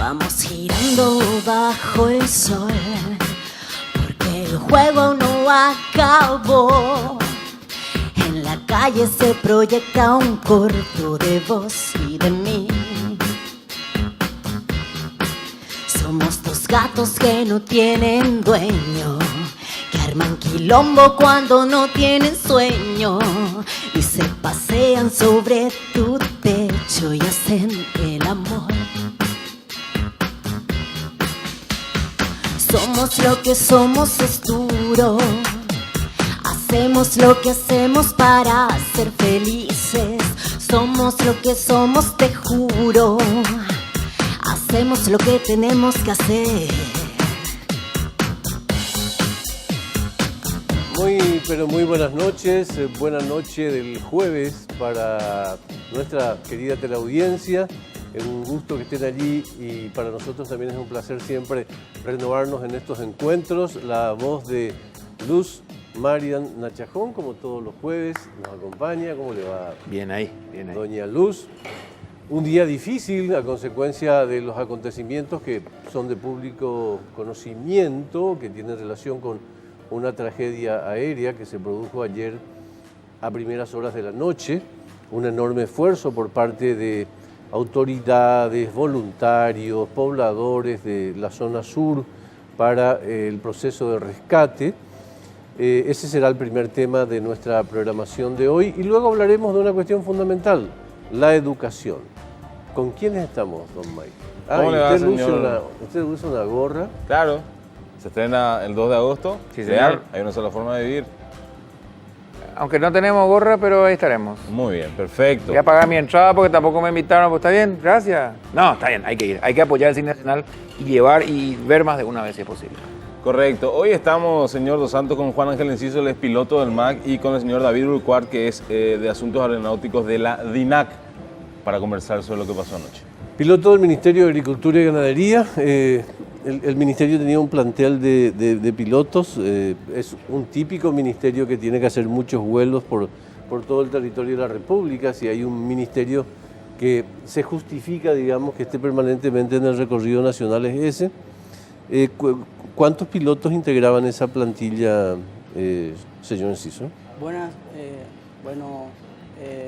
Vamos girando bajo el sol, porque el juego no acabó. En la calle se proyecta un corto de vos y de mí. Somos dos gatos que no tienen dueño, que arman quilombo cuando no tienen sueño y se pasean sobre tu techo y hacen el amor. Somos lo que somos, es duro. Hacemos lo que hacemos para ser felices. Somos lo que somos, te juro. Hacemos lo que tenemos que hacer. Pero muy buenas noches. Buena noche del jueves para nuestra querida teleaudiencia. Es un gusto que estén allí y para nosotros también es un placer siempre renovarnos en estos encuentros. La voz de Luz Marian Nachajón, como todos los jueves, nos acompaña. ¿Cómo le va? Bien ahí, bien ahí. Doña Luz. Un día difícil a consecuencia de los acontecimientos que son de público conocimiento, que tienen relación con una tragedia aérea que se produjo ayer a primeras horas de la noche. Un enorme esfuerzo por parte de autoridades, voluntarios, pobladores de la zona sur para el proceso de rescate. Ese será el primer tema de nuestra programación de hoy y luego hablaremos de una cuestión fundamental, la educación. ¿Con quiénes estamos, don Mike? ¿Cómo le va, señor? Usted usa una gorra. Claro, se estrena el 2 de agosto. Sí, Real, señor. hay una sola forma de vivir. Aunque no tenemos gorra, pero ahí estaremos. Muy bien, perfecto. Voy a pagar mi entrada porque tampoco me invitaron. Pues está bien, gracias. No, está bien, hay que ir. Hay que apoyar el cine nacional y llevar y ver más de una vez si es posible. Correcto. Hoy estamos, señor Dos Santos, con Juan Ángel Enciso, el piloto del MAC, y con el señor David Urquhart, que es de Asuntos Aeronáuticos de la DINAC, para conversar sobre lo que pasó anoche. Piloto del Ministerio de Agricultura y Ganadería. El ministerio tenía un plantel de pilotos. Es un típico ministerio que tiene que hacer muchos vuelos por todo el territorio de la República. Si hay un ministerio que se justifica, digamos, que esté permanentemente en el recorrido nacional es ese. ¿Cuántos pilotos integraban esa plantilla, señor Enciso? Buenas,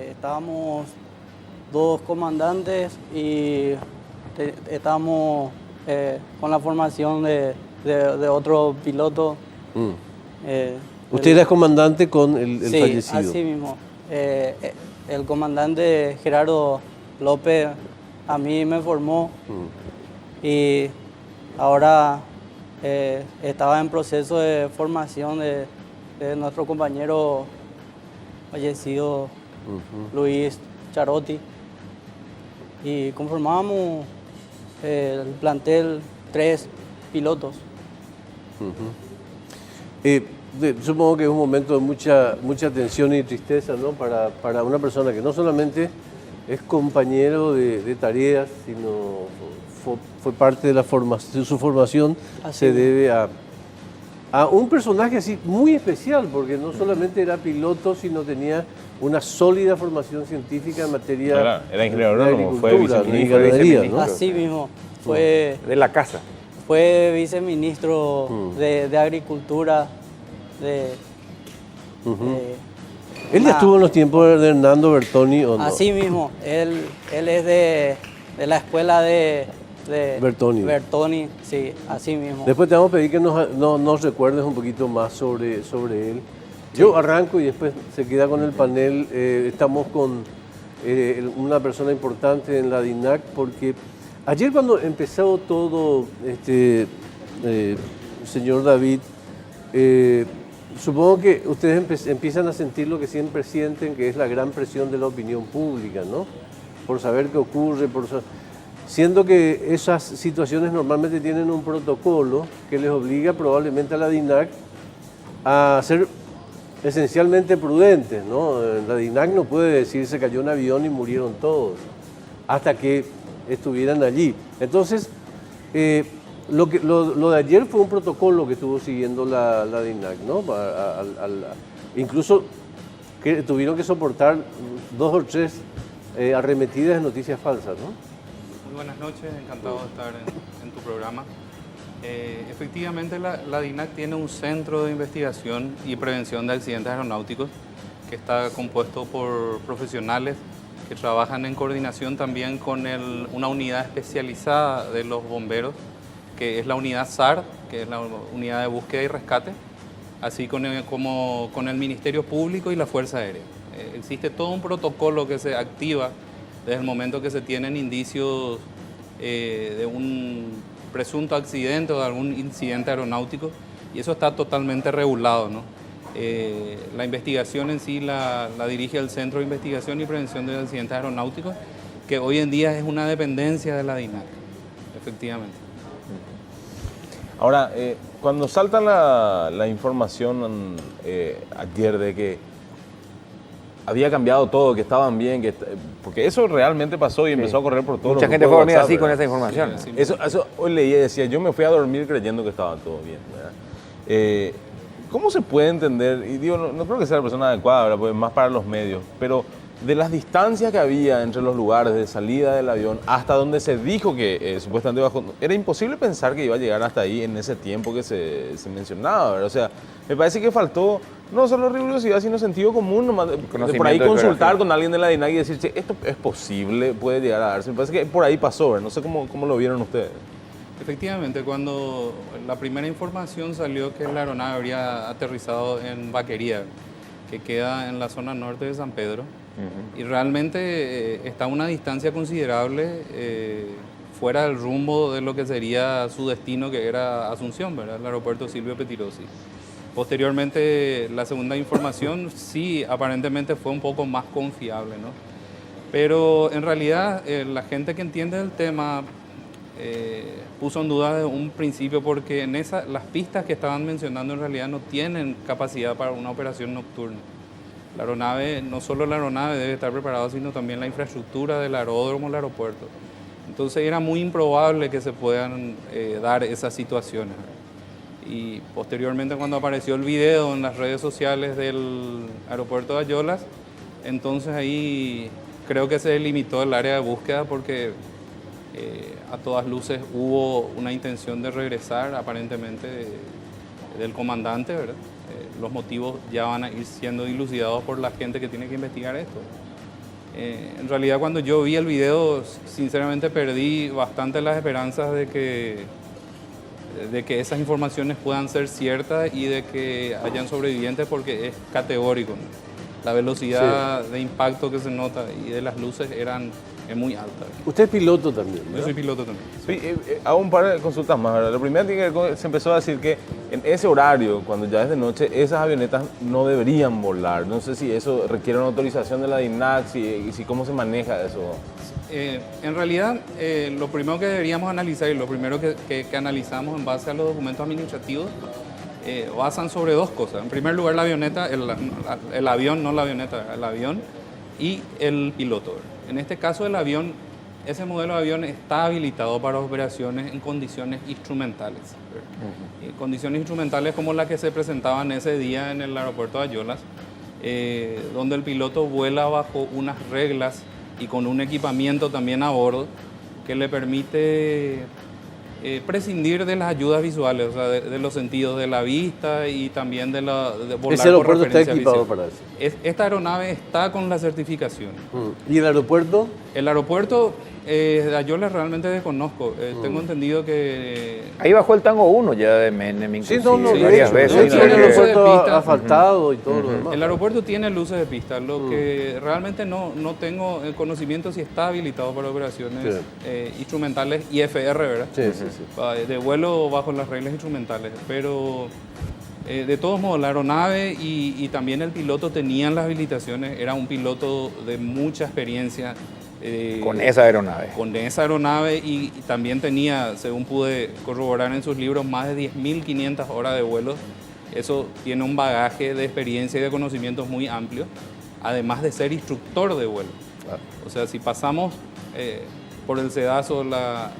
estábamos 2 comandantes y estábamos con la formación de otro piloto. ¿Usted era comandante con el sí, fallecido? Así mismo. El comandante Gerardo López a mí me formó y ahora estaba en proceso de formación de nuestro compañero fallecido, Luis Charotti, y conformamos el plantel 3 pilotos. Supongo que es un momento de mucha tensión y tristeza, ¿no? Para una persona que no solamente es compañero de tareas, sino fue parte de su formación. Así se debe a un personaje así muy especial, porque no solamente era piloto, sino tenía una sólida formación científica en materia Era ingeniero de agrónomo, fue agricultura, viceministro, y ganadería, ¿no? Así mismo. Fue De la casa. viceministro de Agricultura. Él ya estuvo en los tiempos de Hernando Bertoni, ¿o no? Así mismo. Él es de la escuela de Bertoni. Bertoni, sí, así mismo. Después te vamos a pedir que nos recuerdes un poquito más sobre él. Yo arranco y después se queda con el panel. Estamos con una persona importante en la DINAC, porque ayer cuando empezó todo, señor David, supongo que ustedes empiezan a sentir lo que siempre sienten, que es la gran presión de la opinión pública, ¿no? Por saber qué ocurre, siendo que esas situaciones normalmente tienen un protocolo que les obliga probablemente a la DINAC a ser esencialmente prudentes, ¿no? La DINAC no puede decir se cayó un avión y murieron todos, hasta que estuvieran allí. Entonces, lo de ayer fue un protocolo que estuvo siguiendo la DINAC, ¿no? Incluso que tuvieron que soportar 2 o 3 arremetidas de noticias falsas, ¿no? buenas noches, encantado de estar en tu programa. Efectivamente, la DINAC tiene un centro de investigación y prevención de accidentes aeronáuticos que está compuesto por profesionales que trabajan en coordinación también con una unidad especializada de los bomberos, que es la unidad SAR, que es la unidad de búsqueda y rescate, así como con el Ministerio Público y la Fuerza Aérea. Existe todo un protocolo que se activa desde el momento que se tienen indicios de un presunto accidente o de algún incidente aeronáutico, y eso está totalmente regulado, ¿no? La investigación en sí la dirige el Centro de Investigación y Prevención de Accidentes Aeronáuticos, que hoy en día es una dependencia de la DINAC, efectivamente. Ahora, cuando salta la información ayer de que había cambiado todo, que estaban bien, porque eso realmente pasó y empezó a correr por todos los Mucha gente fue a dormir así con esa información. Sí, Eso hoy leí y decía, yo me fui a dormir creyendo que estaba todo bien, ¿verdad? ¿Cómo se puede entender? Y digo, no creo que sea la persona adecuada, ¿verdad? Pues más para los medios, pero de las distancias que había entre los lugares de salida del avión hasta donde se dijo que supuestamente bajó, era imposible pensar que iba a llegar hasta ahí en ese tiempo que se mencionaba, ¿verdad? O sea, me parece que faltó no solo rigurosidad, sino sentido común, nomás de por ahí consultar con alguien de la DINAC y decir, che, esto es posible, puede llegar a darse. Me parece que por ahí pasó, ¿verdad? No sé cómo lo vieron ustedes. Efectivamente, cuando la primera información salió que la aeronave habría aterrizado en Vaquería, que queda en la zona norte de San Pedro, y realmente está a una distancia considerable fuera del rumbo de lo que sería su destino, que era Asunción, ¿verdad? El aeropuerto Silvio Pettirossi. Posteriormente, la segunda información sí, aparentemente fue un poco más confiable, ¿no? Pero en realidad la gente que entiende el tema puso en duda desde un principio, porque las pistas que estaban mencionando en realidad no tienen capacidad para una operación nocturna. La aeronave, no solo la aeronave debe estar preparada, sino también la infraestructura del aeródromo, el aeropuerto. Entonces era muy improbable que se puedan dar esas situaciones. Y posteriormente, cuando apareció el video en las redes sociales del aeropuerto de Ayolas, entonces ahí creo que se delimitó el área de búsqueda, porque a todas luces hubo una intención de regresar, aparentemente, del comandante, ¿verdad? Los motivos ya van a ir siendo dilucidados por la gente que tiene que investigar esto. En realidad, cuando yo vi el video, sinceramente perdí bastante las esperanzas de que esas informaciones puedan ser ciertas y de que hayan sobrevivientes, porque es categórico, ¿no? La velocidad de impacto que se nota y de las luces es muy alta. Usted es piloto también, ¿verdad? Yo soy piloto también. Sí, hago un par de consultas más, ¿verdad? Lo primero tiene que ver con, se empezó a decir que en ese horario, cuando ya es de noche, esas avionetas no deberían volar. No sé si eso requiere una autorización de la DINAC, si cómo se maneja eso. En realidad, lo primero que deberíamos analizar y lo primero que analizamos en base a los documentos administrativos basan sobre dos cosas. En primer lugar, la avioneta, el avión, no la avioneta, el avión y el piloto. En este caso, el avión, ese modelo de avión está habilitado para operaciones en condiciones instrumentales. Condiciones instrumentales como la que se presentaban ese día en el aeropuerto de Ayolas, donde el piloto vuela bajo unas reglas y con un equipamiento también a bordo que le permite prescindir de las ayudas visuales, o sea, de los sentidos de la vista y también de volar ¿Ese aeropuerto por está referencia equipado visual. para eso? Esta aeronave está con la certificación. ¿Y el aeropuerto? El aeropuerto de Ayolas realmente desconozco. Tengo entendido que... Ahí bajó el Tango 1 ya de Menem, inclusive, de varias hecho, veces. de hecho, Tiene el luces de aeropuerto pista. asfaltado y todo lo demás. El aeropuerto tiene luces de pista, lo que realmente no tengo conocimiento si está habilitado para operaciones instrumentales IFR, ¿verdad? Sí, sí, sí. De vuelo bajo las reglas instrumentales, pero de todos modos la aeronave y también el piloto tenían las habilitaciones, era un piloto de mucha experiencia. Con esa aeronave. Con esa aeronave y también tenía, según pude corroborar en sus libros, más de 10.500 horas de vuelo. Eso tiene un bagaje de experiencia y de conocimientos muy amplio, además de ser instructor de vuelo. Claro. O sea, si pasamos por el sedazo la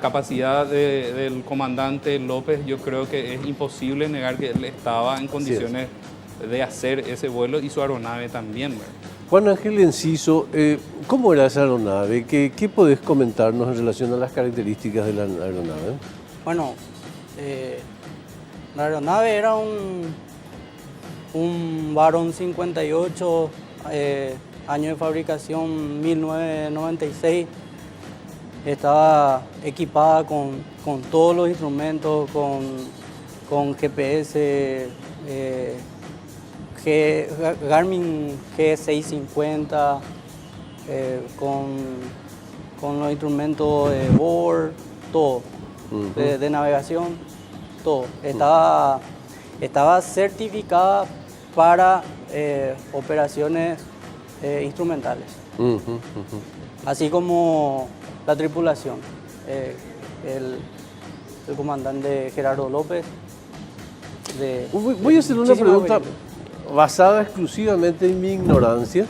capacidad del comandante López, yo creo que es imposible negar que él estaba en condiciones de hacer ese vuelo y su aeronave también, ¿verdad? Juan Ángel Enciso, ¿cómo era esa aeronave? ¿Qué podés comentarnos en relación a las características de la aeronave? Bueno, la aeronave era un Baron 58, año de fabricación 1996. Estaba equipada con todos los instrumentos, con GPS, Garmin G650, con los instrumentos de board, todo, de navegación, todo. Estaba certificada para operaciones instrumentales, así como la tripulación. El comandante Gerardo López. Voy a hacer una pregunta basada exclusivamente en mi ignorancia.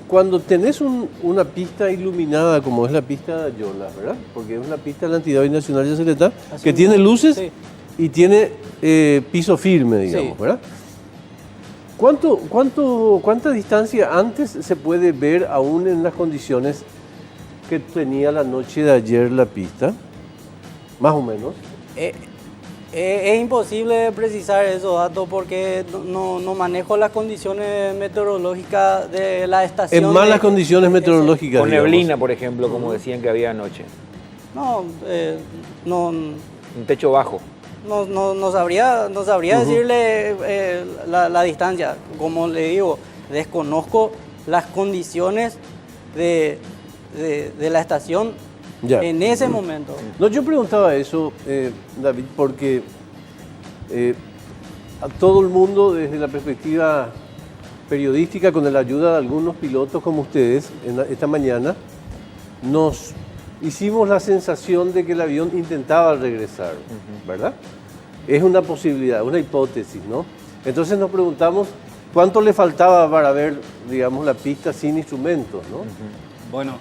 Cuando tenés una pista iluminada, como es la pista de Ayolas, ¿verdad? Porque es una pista de la entidad binacional de Yacyretá, que tiene luces, sí, y tiene piso firme, digamos, sí, ¿verdad? ¿Cuánta distancia antes se puede ver aún en las condiciones que tenía la noche de ayer la pista? Más o menos. Es imposible precisar esos datos porque no manejo las condiciones meteorológicas de la estación. En malas condiciones meteorológicas. Con neblina, por ejemplo, como decían que había anoche. No. Un techo bajo. No sabría decirle la distancia. Como le digo, desconozco las condiciones de la estación en ese momento. No, yo preguntaba eso, David, porque a todo el mundo, desde la perspectiva periodística, con la ayuda de algunos pilotos como ustedes, esta mañana, nos hicimos la sensación de que el avión intentaba regresar, ¿verdad? Es una posibilidad, una hipótesis, ¿no? Entonces nos preguntamos cuánto le faltaba para ver, digamos, la pista sin instrumentos, ¿no? Bueno,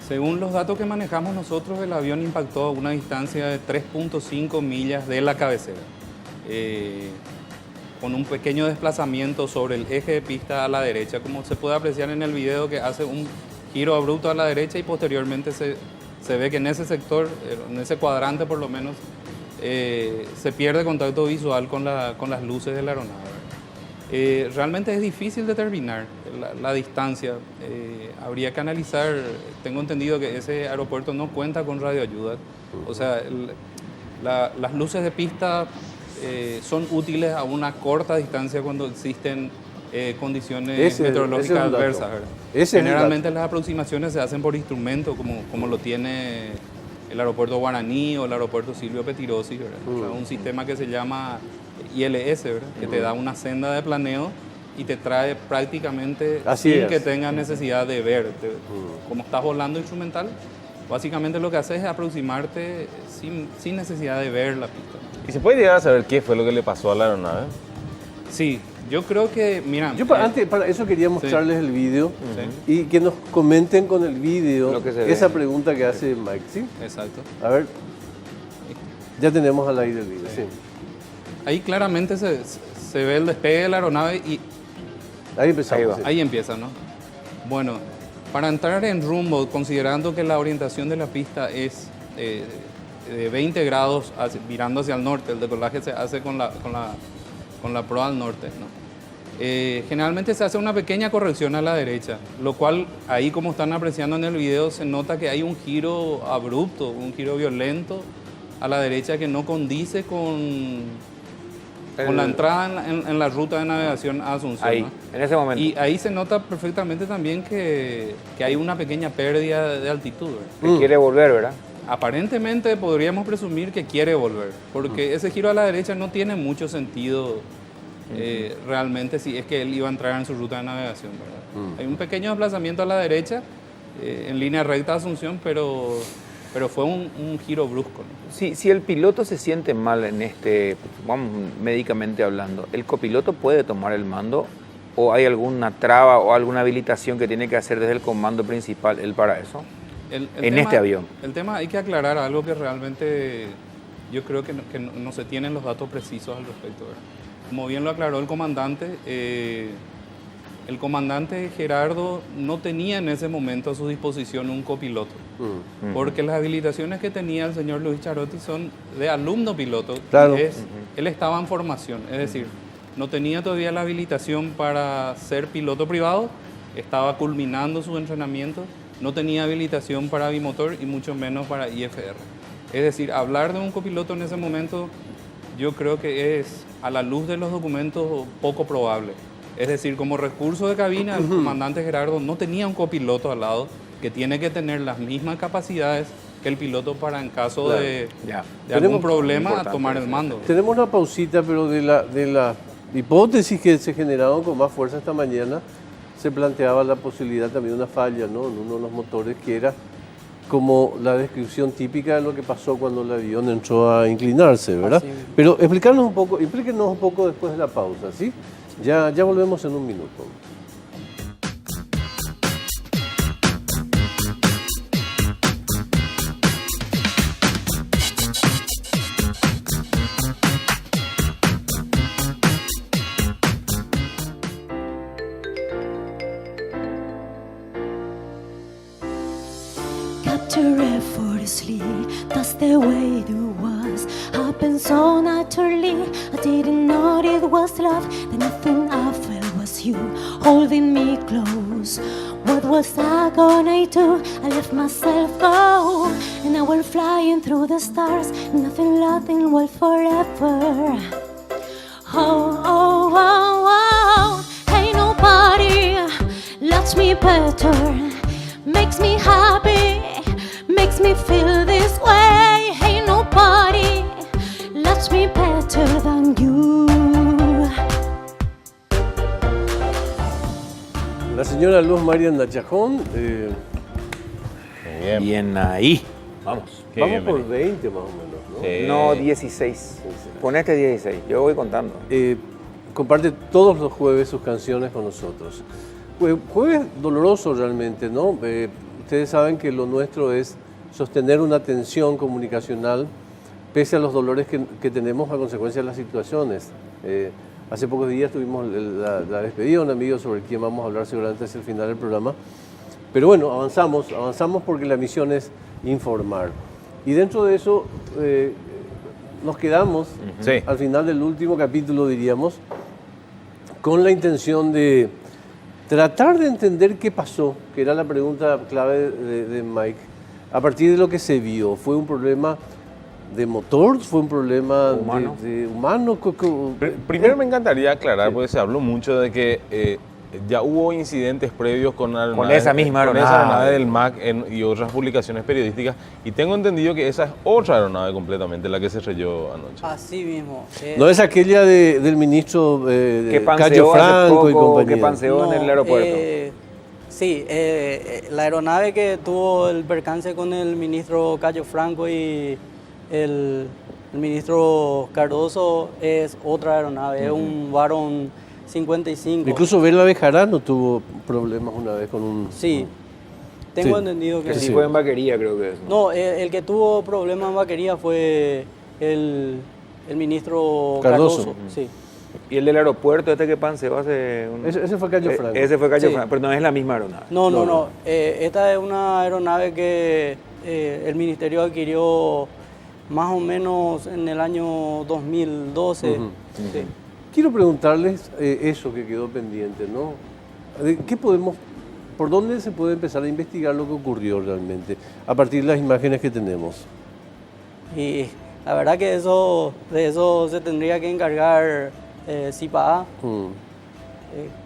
según los datos que manejamos nosotros, el avión impactó a una distancia de 3.5 millas de la cabecera, con un pequeño desplazamiento sobre el eje de pista a la derecha, como se puede apreciar en el video, que hace un giro abrupto a la derecha y posteriormente se ve que en ese sector, en ese cuadrante por lo menos, se pierde contacto visual con las luces de la aeronave. Realmente es difícil determinar la distancia. Habría que analizar, tengo entendido que ese aeropuerto no cuenta con radioayuda. O sea, las luces de pista son útiles a una corta distancia cuando existen condiciones meteorológicas adversas, ¿verdad? Generalmente las aproximaciones se hacen por instrumento, como lo tiene el aeropuerto Guaraní o el aeropuerto Silvio Pettirossi, ¿verdad? O sea, un sistema que se llama ILS, ¿verdad? Que te da una senda de planeo y te trae prácticamente sin que tengas necesidad de ver. Como estás volando instrumental, básicamente lo que haces es aproximarte sin necesidad de ver la pista. ¿Y se puede llegar a saber qué fue lo que le pasó a la aeronave? Sí, yo creo que, mira... Antes, para eso quería mostrarles el vídeo y que nos comenten con el vídeo esa pregunta que hace Mike, ¿sí? Exacto. A ver, ya tenemos al aire el vídeo, sí. Ahí claramente se ve el despegue de la aeronave y... Ahí empezamos. Ahí empieza, ¿no? Bueno, para entrar en rumbo, considerando que la orientación de la pista es de 20 grados mirando hacia el norte, el decolaje se hace con la proa al norte, ¿no? Generalmente se hace una pequeña corrección a la derecha, lo cual ahí, como están apreciando en el video, se nota que hay un giro abrupto, un giro violento a la derecha que no condice con la entrada en la ruta de navegación a Asunción. Ahí, ¿no? En ese momento. Y ahí se nota perfectamente también que hay una pequeña pérdida de altitud, ¿verdad? Que quiere volver, ¿verdad? Aparentemente podríamos presumir que quiere volver, porque ese giro a la derecha no tiene mucho sentido realmente si es que él iba a entrar en su ruta de navegación, ¿verdad? Hay un pequeño desplazamiento a la derecha en línea recta a Asunción, pero fue un giro brusco, ¿no? Si el piloto se siente mal en vamos, médicamente hablando, ¿el copiloto puede tomar el mando o hay alguna traba o alguna habilitación que tiene que hacer desde el comando principal él para eso? Este avión. El tema, hay que aclarar algo que realmente yo creo que no se tienen los datos precisos al respecto, ¿verdad? Como bien lo aclaró el comandante, el comandante Gerardo no tenía en ese momento a su disposición un copiloto, porque las habilitaciones que tenía el señor Luis Charotti son de alumno piloto. Claro. Él estaba en formación, es decir, no tenía todavía la habilitación para ser piloto privado, estaba culminando su entrenamiento, no tenía habilitación para bimotor y mucho menos para IFR. Es decir, hablar de un copiloto en ese momento yo creo que es, a la luz de los documentos, poco probable. Es decir, como recurso de cabina, el comandante Gerardo no tenía un copiloto al lado que tiene que tener las mismas capacidades que el piloto para, en caso de algún problema, tomar el mando. Tenemos una pausita, pero de la hipótesis que se generaron con más fuerza esta mañana, se planteaba la posibilidad también de una falla, ¿no?, en uno de los motores, que era como la descripción típica de lo que pasó cuando el avión entró a inclinarse, ¿verdad? Pero explíquenos un poco después de la pausa, ¿sí? Ya volvemos en un minuto. Capture effortlessly, that's the way it was. Happened so naturally, I didn't know it was love. The nothing I felt was you holding me close. What was I gonna do? I let myself go, and I went flying through the stars. Nothing will forever. Oh, oh, oh, oh. Ain't nobody loves me better, makes me happy, makes me feel this way. Ain't nobody loves me better than you. La señora Luz María Nachajón, Bien ahí. Vamos. Qué vamos bien, por Meli. 20 más o menos, ¿no? Sí. No, 16. Ponete 16. Yo voy contando. Comparte todos los jueves sus canciones con nosotros. Jueves doloroso realmente, ¿no? Ustedes saben que lo nuestro es sostener una tensión comunicacional pese a los dolores que tenemos a consecuencia de las situaciones. Hace pocos días tuvimos la despedida de un amigo sobre quien vamos a hablar seguramente hacia el final del programa. Pero bueno, avanzamos porque la misión es informar. Y dentro de eso nos quedamos, Sí. al final del último capítulo diríamos, con la intención de tratar de entender qué pasó, que era la pregunta clave de Mike, a partir de lo que se vio. ¿Fue un problema de motor? ¿Fue un problema Humano. de humano? Primero me encantaría aclarar, porque se habló mucho de que ya hubo incidentes previos con esa misma con esa aeronave. aeronave del MAC y otras publicaciones periodísticas, y tengo entendido que esa es otra aeronave completamente, la que se estrelló anoche. Así mismo. No es aquella del ministro Que Cayo panseó hace Franco y poco, compañía. que panseó en el aeropuerto. Sí, la aeronave que tuvo el percance con el ministro Cayo Franco y el ministro Cardoso es otra aeronave, es un Baron 55. Incluso Vela Bejarano tuvo problemas una vez con un... Sí, tengo Sí. entendido que Que sí sí. fue en vaquería, creo que es. No, el que tuvo problemas en vaquería fue el ministro Cardoso. Cardoso. Sí. Y el del aeropuerto, este que panseó hace... Ese fue Cayo Franco. Ese fue Cayo Sí. Franco, pero no es la misma aeronave. No. Esta es una aeronave que el ministerio adquirió más o menos en el año 2012. Ujú. Sí. Quiero preguntarles eso que quedó pendiente, ¿no? ¿Por dónde se puede empezar a investigar lo que ocurrió realmente a partir de las imágenes que tenemos? Y la verdad que de eso se tendría que encargar CIPA,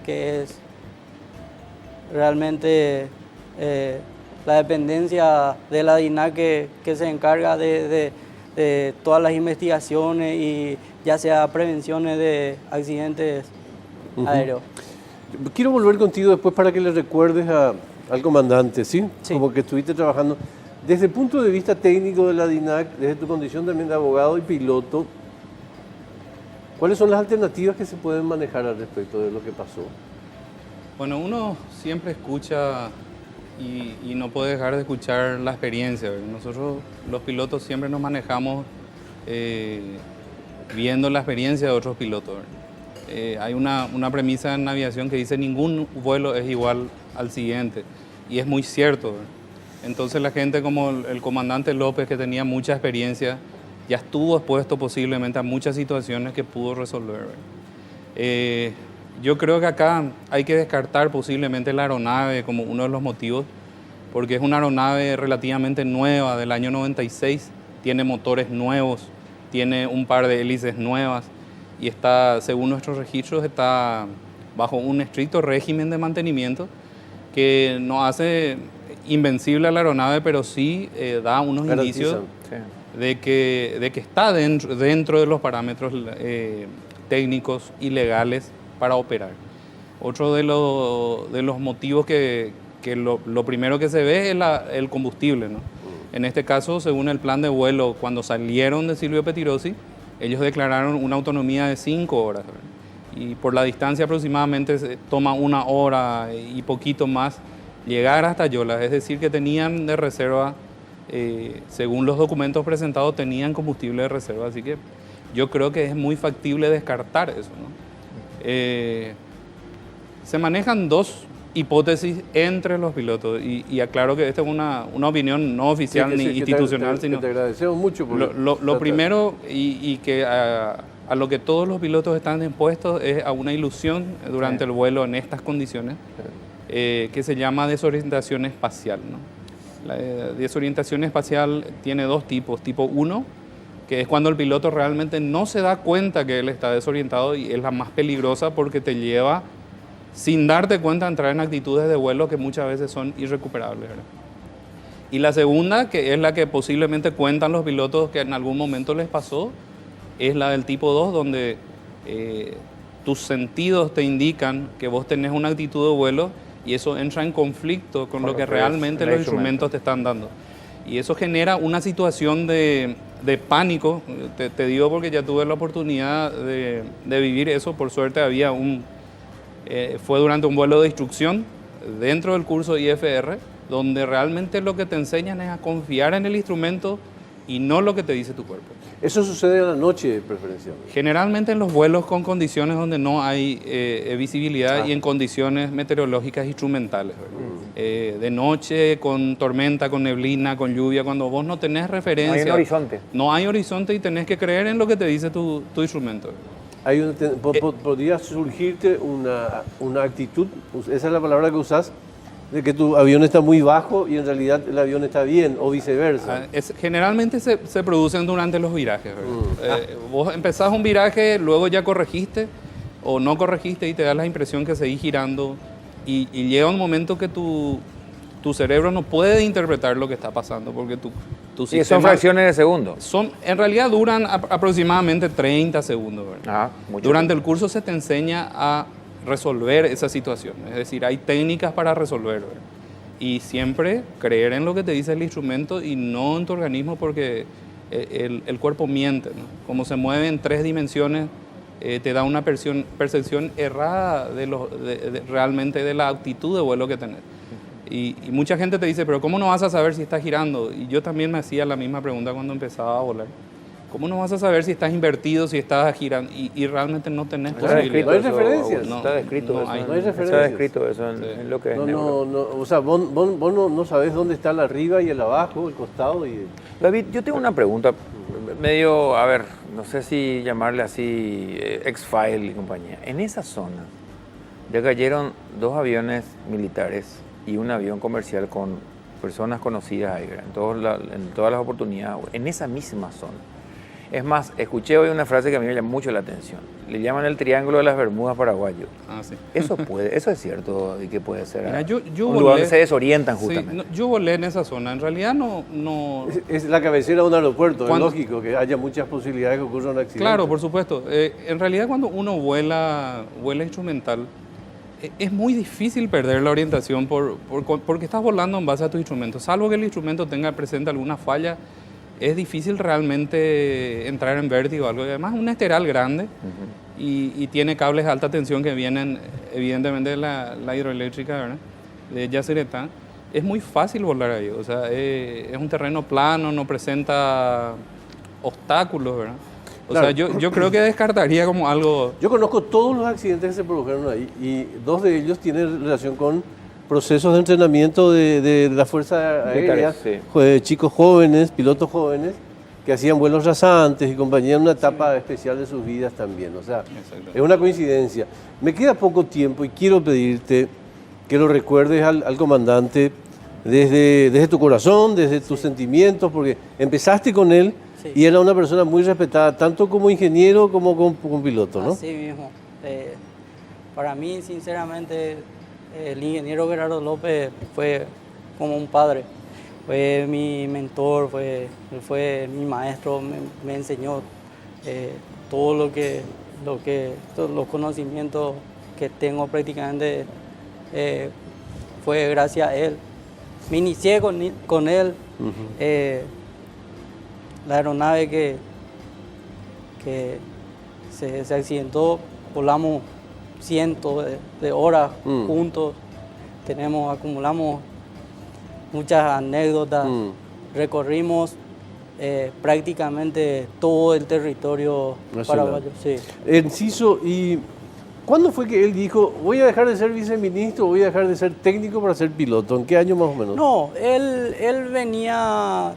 que es realmente la dependencia de la DINAC que se encarga de todas las investigaciones y ya sea prevenciones de accidentes aéreos. Quiero volver contigo después para que le recuerdes al comandante, ¿sí? Sí. Como que estuviste trabajando. Desde el punto de vista técnico de la DINAC, desde tu condición también de abogado y piloto, ¿cuáles son las alternativas que se pueden manejar al respecto de lo que pasó? Bueno, uno siempre escucha y no puede dejar de escuchar la experiencia, ¿verdad? Nosotros los pilotos siempre nos manejamos viendo la experiencia de otros pilotos, ¿verdad? Hay una premisa en aviación que dice ningún vuelo es igual al siguiente, y es muy cierto, ¿verdad? Entonces la gente como el comandante López, que tenía mucha experiencia, ya estuvo expuesto posiblemente a muchas situaciones que pudo resolver, ¿verdad? Yo creo que acá hay que descartar posiblemente la aeronave como uno de los motivos, porque es una aeronave relativamente nueva, del año 96, tiene motores nuevos, tiene un par de hélices nuevas y está, según nuestros registros, está bajo un estricto régimen de mantenimiento que no hace invencible a la aeronave, pero sí da unos indicios de que está dentro de los parámetros técnicos y legales para operar. Otro de los motivos que lo primero que se ve es el combustible, ¿no? En este caso, según el plan de vuelo, cuando salieron de Silvio Pettirossi, ellos declararon una autonomía de 5 horas, ¿verdad? Y por la distancia aproximadamente se toma 1 hora y poquito más llegar hasta Yola. Es decir, que tenían de reserva, según los documentos presentados, tenían combustible de reserva. Así que yo creo que es muy factible descartar eso, ¿no? Se manejan 2 hipótesis entre los pilotos y aclaro que esta es una opinión no oficial ni institucional, sino te agradecemos mucho por lo primero y que a lo que todos los pilotos están expuestos es a una ilusión durante el vuelo en estas condiciones, que se llama desorientación espacial, ¿no? La desorientación espacial tiene 2 tipos. Tipo 1, que es cuando el piloto realmente no se da cuenta que él está desorientado, y es la más peligrosa porque te lleva, sin darte cuenta, a entrar en actitudes de vuelo que muchas veces son irrecuperables, ¿verdad? Y la segunda, que es la que posiblemente cuentan los pilotos que en algún momento les pasó, es la del tipo 2, donde tus sentidos te indican que vos tenés una actitud de vuelo y eso entra en conflicto con lo que realmente los instrumentos te están dando. Y eso genera una situación de pánico. Te digo porque ya tuve la oportunidad de vivir eso. Por suerte había fue durante un vuelo de instrucción dentro del curso IFR, donde realmente lo que te enseñan es a confiar en el instrumento y no lo que te dice tu cuerpo. Eso sucede a la noche preferencialmente. Generalmente en los vuelos con condiciones donde no hay visibilidad y en condiciones meteorológicas instrumentales, de noche, con tormenta, con neblina, con lluvia, cuando vos no tenés referencia. No hay un horizonte. No hay horizonte y tenés que creer en lo que te dice tu instrumento. Podría surgirte una actitud, esa es la palabra que usás, de que tu avión está muy bajo y en realidad el avión está bien, o viceversa. Generalmente se producen durante los virajes, ¿verdad? Vos empezás un viraje, luego ya corregiste o no corregiste y te da la impresión que seguís girando y llega un momento que tu cerebro no puede interpretar lo que está pasando porque tu sistema... Y son fracciones de segundo. En realidad duran aproximadamente 30 segundos, ¿verdad? Durante el curso se te enseña a resolver esa situación, es decir, hay técnicas para resolver, ¿verdad? Y siempre creer en lo que te dice el instrumento y no en tu organismo, porque el cuerpo miente, ¿no? Como se mueve en 3 dimensiones, te da una percepción errada realmente de la actitud de vuelo que tenés. Y mucha gente te dice, pero ¿cómo no vas a saber si estás girando? Y yo también me hacía la misma pregunta cuando empezaba a volar. ¿Cómo no vas a saber si estás invertido, si estás girando? Y realmente no tenés posibilidad. No hay referencias. Está descrito eso. No hay referencias. Está descrito eso en lo que es neuro. O sea, vos no sabés dónde está el arriba y el abajo, el costado. David, yo tengo una pregunta medio, a ver, no sé si llamarle así, X-File y compañía. En esa zona ya cayeron 2 aviones militares y un avión comercial con personas conocidas ahí, en todas las oportunidades, en esa misma zona. Es más, escuché hoy una frase que a mí me llama mucho la atención. Le llaman el Triángulo de las Bermudas paraguayo. Sí. Eso es cierto y que puede ser. Mira, yo un volé, lugar donde se desorientan justamente. Sí, yo volé en esa zona. En realidad no... Es la cabecera de un aeropuerto, es lógico que haya muchas posibilidades de que ocurra un accidente. Claro, por supuesto. En realidad cuando uno vuela instrumental, es muy difícil perder la orientación porque estás volando en base a tus instrumentos. Salvo que el instrumento tenga presente alguna falla, es difícil realmente entrar en vértigo o algo. Además, un esteral grande y tiene cables de alta tensión que vienen evidentemente de la hidroeléctrica, ¿verdad? De Yacyretá. Es muy fácil volar ahí. O sea, es un terreno plano, no presenta obstáculos, ¿verdad? O Claro. sea, yo creo que descartaría como algo... Yo conozco todos los accidentes que se produjeron ahí y 2 de ellos tienen relación con procesos de entrenamiento de la Fuerza Aérea, sí. Chicos jóvenes, pilotos jóvenes, que hacían vuelos rasantes y compañía en una etapa especial de sus vidas también. O sea, Exacto. es una coincidencia. Me queda poco tiempo y quiero pedirte que lo recuerdes al comandante desde tu corazón, desde tus sentimientos, porque empezaste con él Sí. y era una persona muy respetada, tanto como ingeniero como como piloto, ¿no? Así mismo. Para mí, sinceramente, el ingeniero Gerardo López fue como un padre. Fue mi mentor, fue mi maestro, me enseñó todo todos los conocimientos que tengo prácticamente fue gracias a él. Me inicié con él. La aeronave que se accidentó, volamos cientos de horas juntos, acumulamos muchas anécdotas, recorrimos prácticamente todo el territorio Nacional. paraguayo. Sí. Enciso, ¿y cuándo fue que él dijo, voy a dejar de ser viceministro, voy a dejar de ser técnico para ser piloto? ¿En qué año más o menos? No, él venía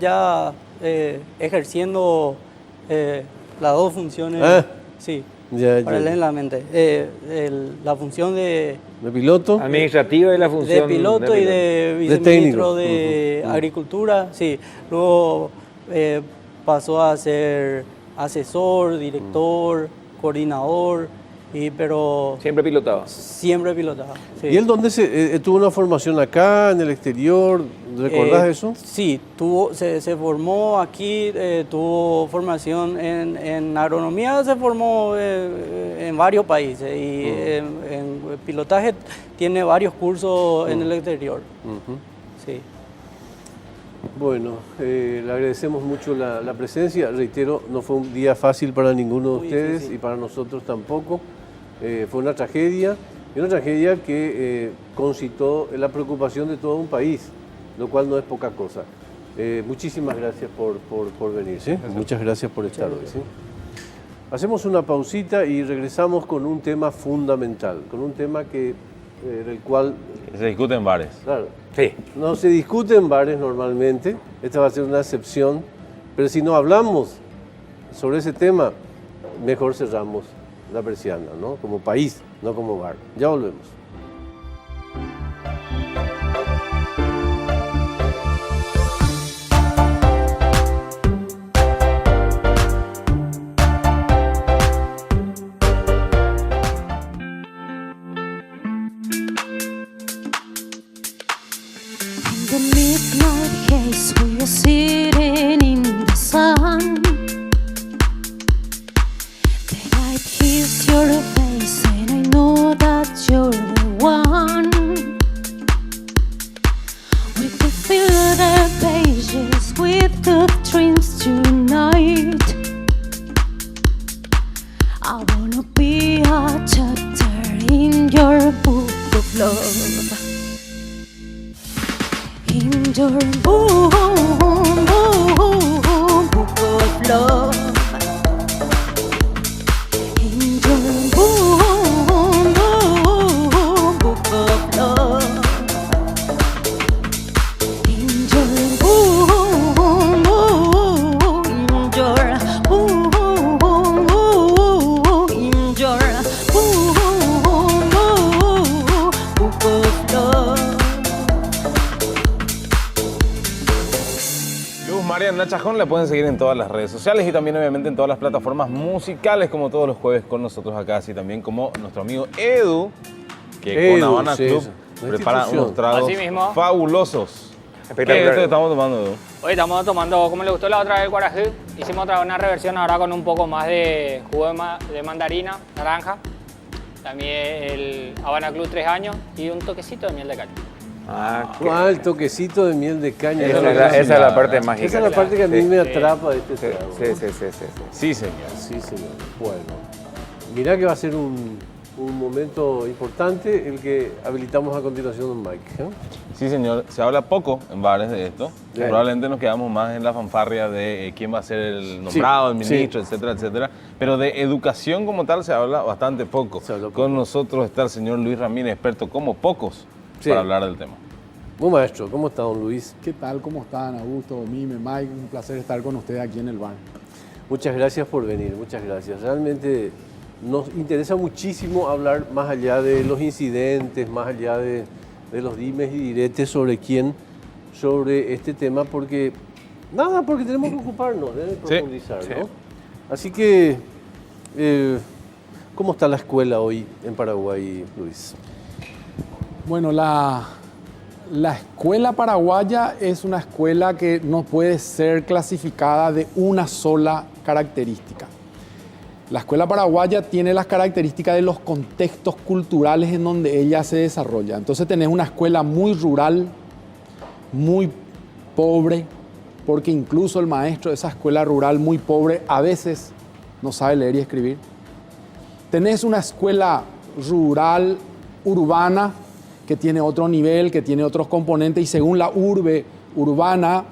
ya ejerciendo las 2 funciones, sí, Ya. paralelamente. La función de ¿De piloto? Administrativa y la función piloto y de técnico. viceministro de Agricultura, sí. Luego pasó a ser asesor, director, coordinador, pero Siempre pilotaba. siempre pilotaba. Sí. ¿Y él dónde tuvo una formación acá, en el exterior? ¿Recordás eso? Sí, se formó aquí, tuvo formación en agronomía, se formó en varios países y en pilotaje tiene varios cursos en el exterior. Sí. Bueno, le agradecemos mucho la presencia. Reitero, no fue un día fácil para ninguno de Muy ustedes difícil. y para nosotros tampoco. Fue una tragedia, y una tragedia que concitó la preocupación de todo un país, lo cual no es poca cosa. Muchísimas gracias por venir, ¿sí? Muchas gracias por estar hoy, ¿sí? Hacemos una pausita y regresamos con un tema fundamental, con un tema del cual, Se discute en bares. claro, Sí. no se discute en bares normalmente, esta va a ser una excepción, pero si no hablamos sobre ese tema, mejor cerramos la persiana, ¿no? Como país, no como bar. Ya volvemos. In the midnight haze, we are sitting in the sun. The light hits your face, and I know that you're the one. We could fill the pages with good dreams tonight. I wanna be a chapter in your book of love. In your book of love. In your book of love. In your book of love. Luz Mariana Chajón la pueden seguir en todas las redes sociales y también obviamente en todas las plataformas musicales, como todos los jueves con nosotros acá, así también como nuestro amigo Edu, que con Edu, Habana sí, Club esa, una prepara institución. unos tragos Así mismo. fabulosos. Espectacular. ¿Qué estamos tomando, Edu? Hoy estamos tomando, como le gustó la otra vez el guarajú, hicimos otra una reversión ahora con un poco más de jugo de mandarina, naranja, también el Habana Club 3 años y un toquecito de miel de caña. Ah, ¿Cuál toquecito de miel de caña? esa es la parte mágica. Esa es la parte que a mí Sí. me atrapa de este Sí, trago. sí, sí, sí, sí. Sí, señor. Sí, señor. Bueno, mirá que va a ser un un momento importante, el que habilitamos a continuación un mic. Sí, señor. Se habla poco en bares de esto. Bien. Probablemente nos quedamos más en la fanfarria de quién va a ser el nombrado, el ministro, etcétera, etcétera. Pero de educación como tal se habla bastante poco. Se habla poco. Con nosotros está el señor Luis Ramírez, experto como pocos Sí. para hablar del tema. Buen maestro, ¿cómo está, don Luis? ¿Qué tal? ¿Cómo están? Augusto, Mime, Mike, un placer estar con ustedes aquí en el bar. Muchas gracias por venir, muchas gracias. Realmente nos interesa muchísimo hablar más allá de los incidentes, más allá de los dimes y diretes sobre este tema, porque tenemos que ocuparnos, debe profundizar, sí. ¿no? Así que, ¿cómo está la escuela hoy en Paraguay, Luis? Bueno, la escuela paraguaya es una escuela que no puede ser clasificada de una sola característica. La escuela paraguaya tiene las características de los contextos culturales en donde ella se desarrolla. Entonces tenés una escuela muy rural, muy pobre, porque incluso el maestro de esa escuela rural muy pobre a veces no sabe leer y escribir. Tenés una escuela rural, urbana, que tiene otro nivel, que tiene otros componentes, y según la urbe urbana,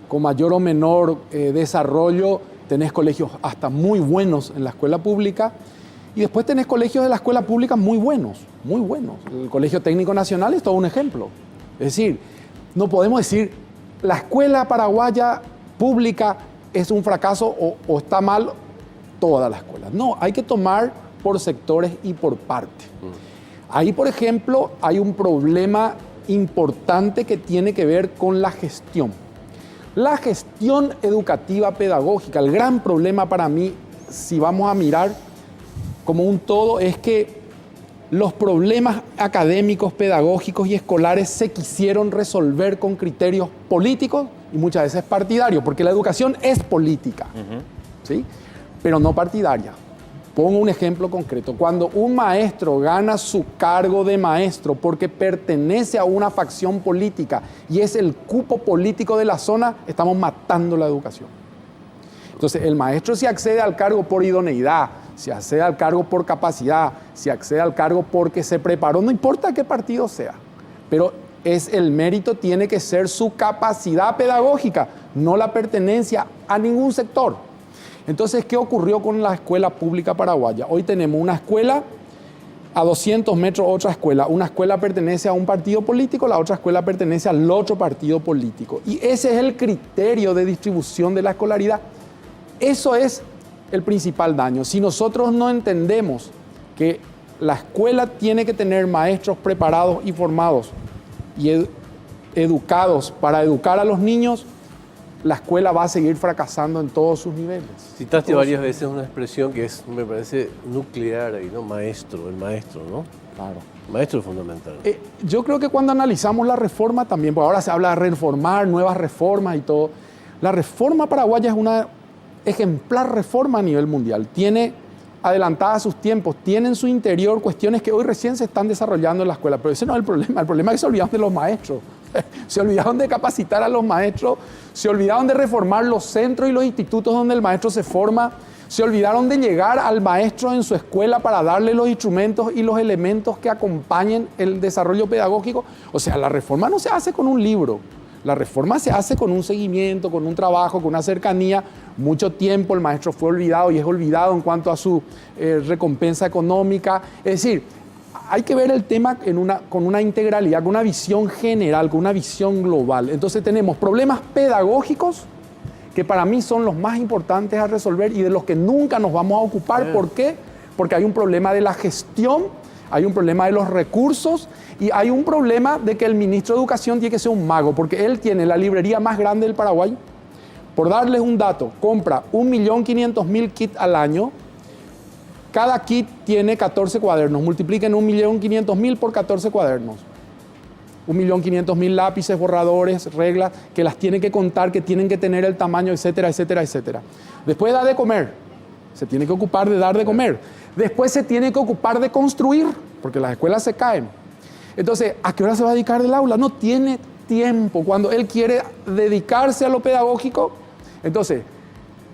con mayor o menor desarrollo, tenés colegios hasta muy buenos en la escuela pública, y después tenés colegios de la escuela pública muy buenos, muy buenos. El Colegio Técnico Nacional es todo un ejemplo. Es decir, no podemos decir, la escuela paraguaya pública es un fracaso o está mal toda la escuela. No, hay que tomar por sectores y por parte. Ahí, por ejemplo, hay un problema importante que tiene que ver con la gestión. La gestión educativa pedagógica, el gran problema para mí, si vamos a mirar como un todo, es que los problemas académicos, pedagógicos y escolares se quisieron resolver con criterios políticos y muchas veces partidarios, porque la educación es política, ¿sí? Pero no partidaria. Pongo un ejemplo concreto. Cuando un maestro gana su cargo de maestro porque pertenece a una facción política y es el cupo político de la zona, estamos matando la educación. Entonces, el maestro si accede al cargo por idoneidad, si accede al cargo por capacidad, si accede al cargo porque se preparó, no importa qué partido sea, pero el mérito tiene que ser su capacidad pedagógica, no la pertenencia a ningún sector. Entonces, ¿qué ocurrió con la escuela pública paraguaya? Hoy tenemos una escuela, a 200 metros otra escuela. Una escuela pertenece a un partido político, la otra escuela pertenece al otro partido político. Y ese es el criterio de distribución de la escolaridad. Eso es el principal daño. Si nosotros no entendemos que la escuela tiene que tener maestros preparados y formados y educados para educar a los niños, la escuela va a seguir fracasando en todos sus niveles. Citaste varias veces una expresión que me parece nuclear ahí, ¿no? Maestro, el maestro, ¿no? Claro. Maestro es fundamental. Yo creo que cuando analizamos la reforma también, porque ahora se habla de reformar, nuevas reformas y todo, la reforma paraguaya es una ejemplar reforma a nivel mundial. Tiene adelantada a sus tiempos, tiene en su interior cuestiones que hoy recién se están desarrollando en la escuela, pero ese no es el problema es que se olvidaron de los maestros. Se olvidaron de capacitar a los maestros, se olvidaron de reformar los centros y los institutos donde el maestro se forma, se olvidaron de llegar al maestro en su escuela para darle los instrumentos y los elementos que acompañen el desarrollo pedagógico. O sea, la reforma no se hace con un libro, la reforma se hace con un seguimiento, con un trabajo, con una cercanía. Mucho tiempo el maestro fue olvidado y es olvidado en cuanto a su recompensa económica. Es decir, hay que ver el tema con una integralidad, con una visión general, con una visión global. Entonces tenemos problemas pedagógicos que para mí son los más importantes a resolver y de los que nunca nos vamos a ocupar. ¿Por qué? Porque hay un problema de la gestión, hay un problema de los recursos y hay un problema de que el ministro de Educación tiene que ser un mago, porque él tiene la librería más grande del Paraguay. Por darles un dato, compra 1.500.000 kits al año. Cada kit tiene 14 cuadernos. Multipliquen 1.500.000 por 14 cuadernos. 1.500.000 lápices, borradores, reglas, que las tienen que contar, que tienen que tener el tamaño, etcétera, etcétera, etcétera. Después da de comer. Se tiene que ocupar de dar de comer. Después se tiene que ocupar de construir, porque las escuelas se caen. Entonces, ¿a qué hora se va a dedicar del aula? No tiene tiempo. Cuando él quiere dedicarse a lo pedagógico, entonces,